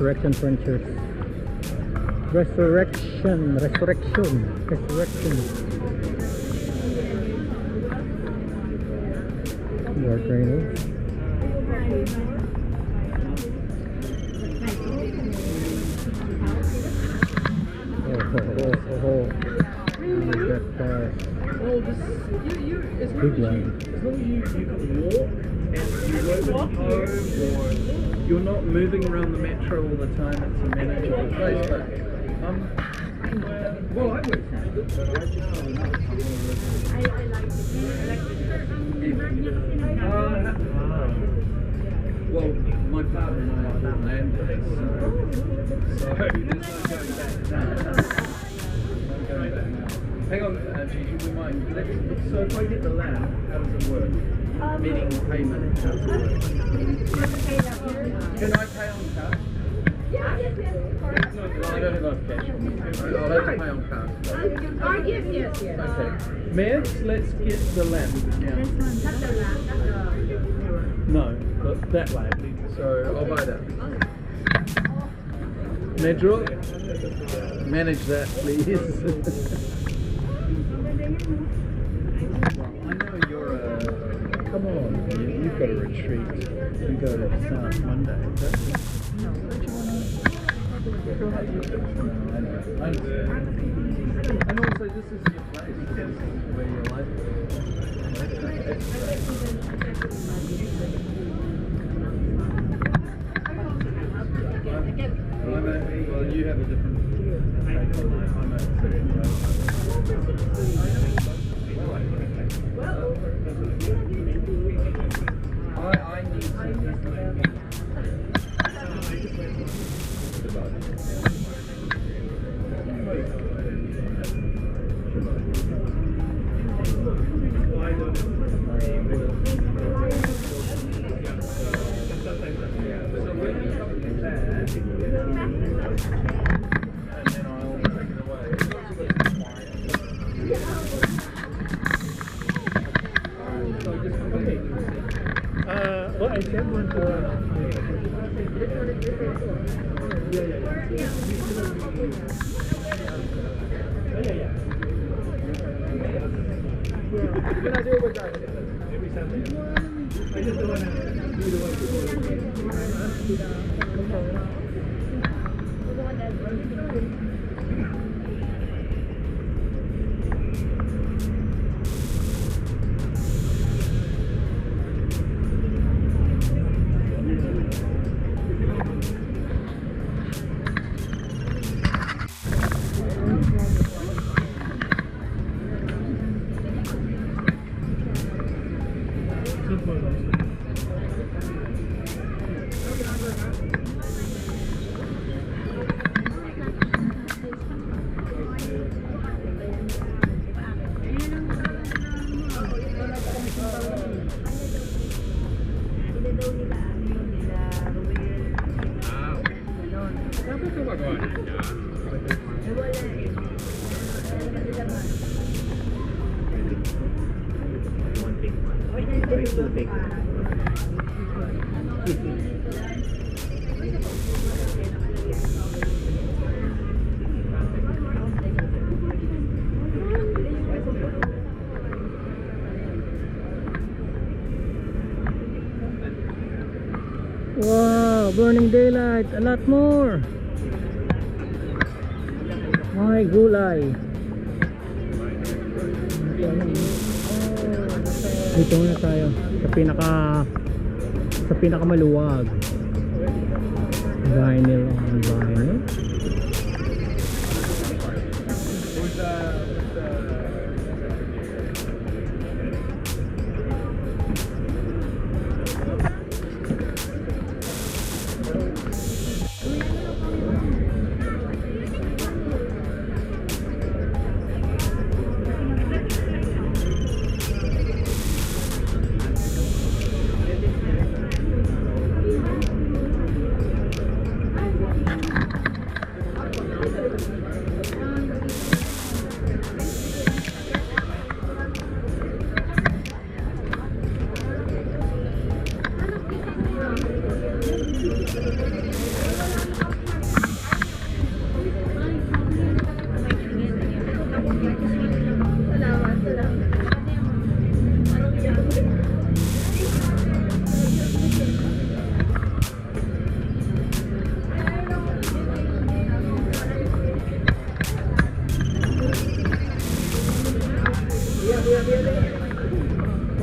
Resurrection Frontiers. Resurrection. More trainers. Big one. As long as you can walk and you work from home or you're not moving around the metro all the time, it's a manageable place. But well, I work from it, but I just have another couple well, my partner and I are all landlords, so there's no going back now. No going back now. Hang on, Gigi, we might. So if I get the land, how does it work? Meaning payment, how does it work? Can I pay on card? No, I don't have enough cash on me. I'll have to pay on card. Yes. Okay. Meds, let's get the land now. No, but that way. So I'll buy that. Medro, manage that, please. I know you're a... Come on, you've got a retreat. You go to South Monday, is that? No. I understand. And also, this is your place. This is where your life well, you have a different take on life. I'm a second I need What I said was Can I do it with that every Sunday? I just don't want to do the one wow, burning daylight, a lot more. May gulay. Dito na tayo sa pinaka maluwag. Vinyl on vinyl. Salamat, salamat.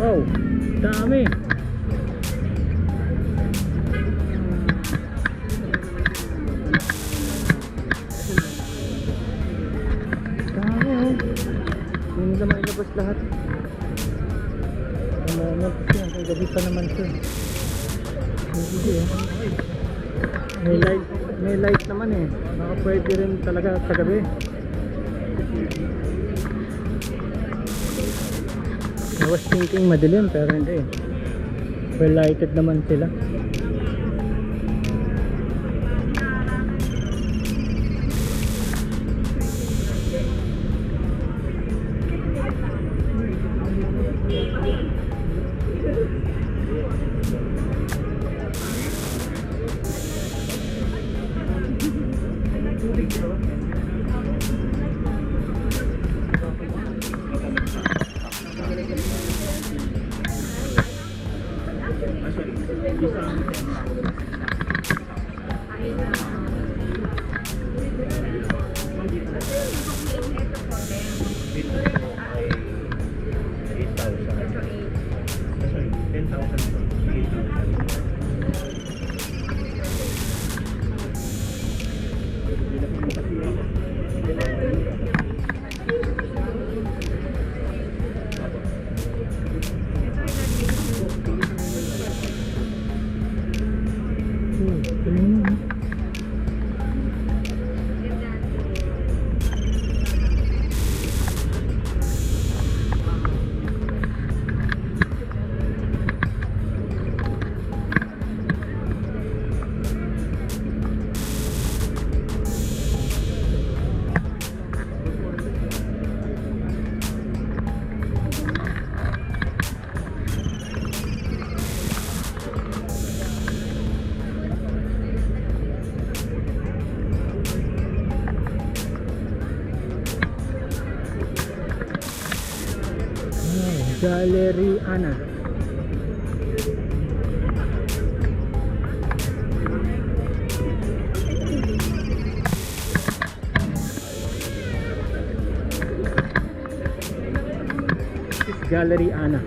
Wow, dami. Dami oh. Hindi na mailabas lahat. Moment yan, kay gabi pa naman siya. Hindi eh. May light naman eh. Baka pwede rin talaga sa gabi. I was thinking madilim pero hindi. Well lighted naman sila. Gallery Ana. This is Gallery Ana.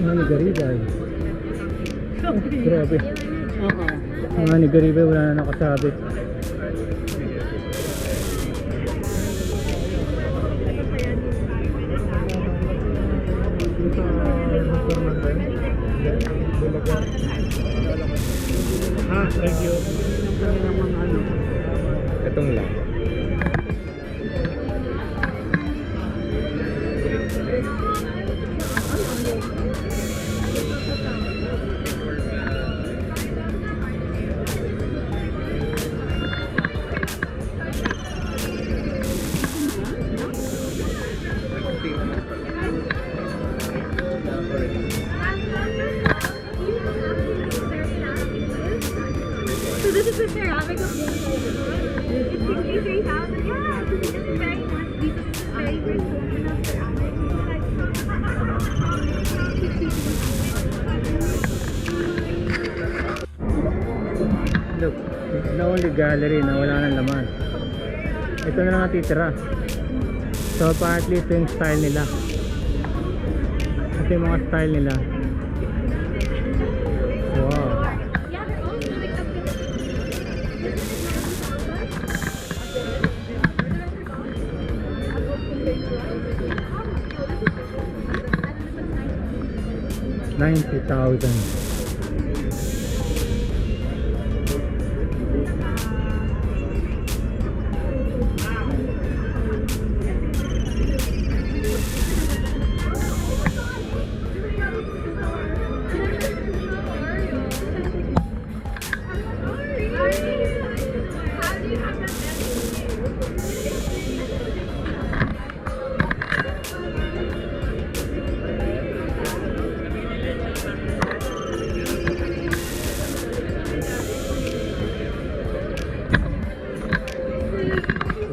Mga Garibay. Grabe. Oo. Mga Garibay wala na nakasabit. Thank you. Itong lang. So this is the ceramic of this. It's 63,000. Yeah, this is very nice. This is very versatile of ceramic. Look, it's the only gallery na wala nang laman. Ito na lang ang titira. So partly ito yung style nila. Ito yung mga style nila. Wow. Yeah, they're all really $90,000.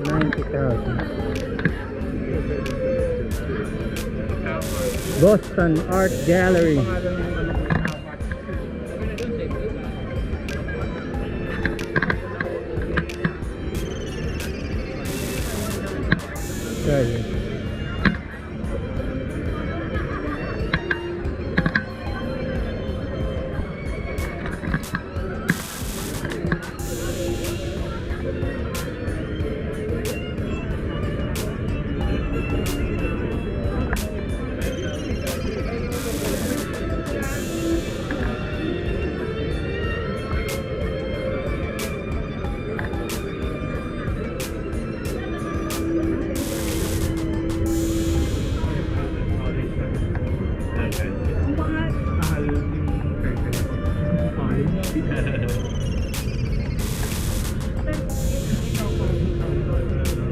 $90,000. Boston Art Gallery. Okay.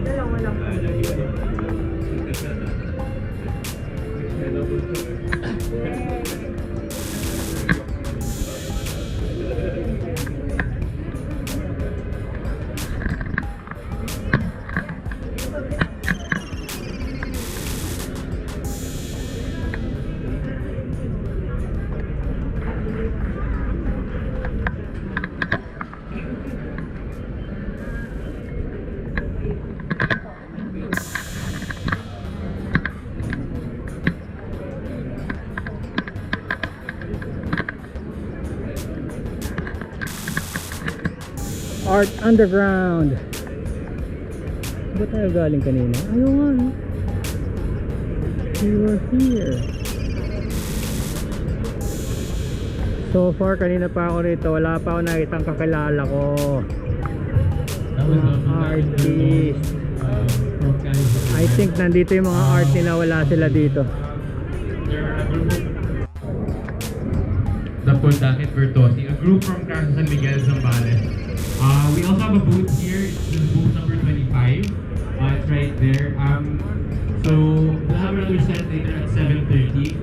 Dalawa lang. Art Underground. Ba tayo galing kanina? Ayaw nga, no? We were here. So far, kanina pa ako rito. Wala pa ako nakitang kakilala ko. Artist. I think nandito yung mga art nila. Wala sila dito. The Pundakit Virtuosi, a group from Casa San Miguel, Zambales. We also have a booth here. This is booth number 25. It's right there. So we'll have another set later at 7:30.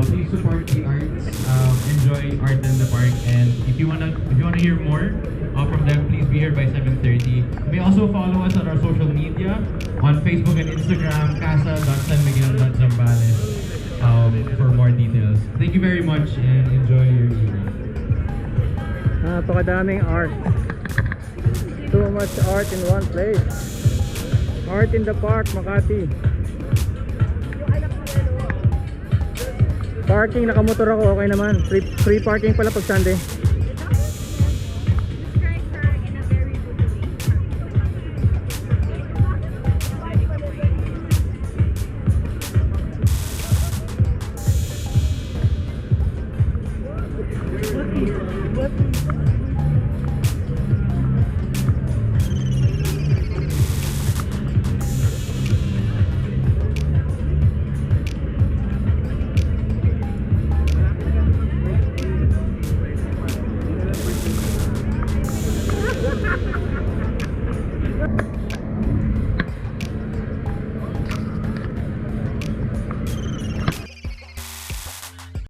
Please support the arts. Enjoy art in the park. And if you wanna hear more from them, please be here by 7:30. You may also follow us on our social media on Facebook and Instagram, casa.sanmiguel.zambales, for more details. Thank you very much and enjoy your evening. Napakadaming art. Too much art in one place. Art in the park, Makati. Parking, nakamotor ako, okay naman. Free parking pala pag Sunday.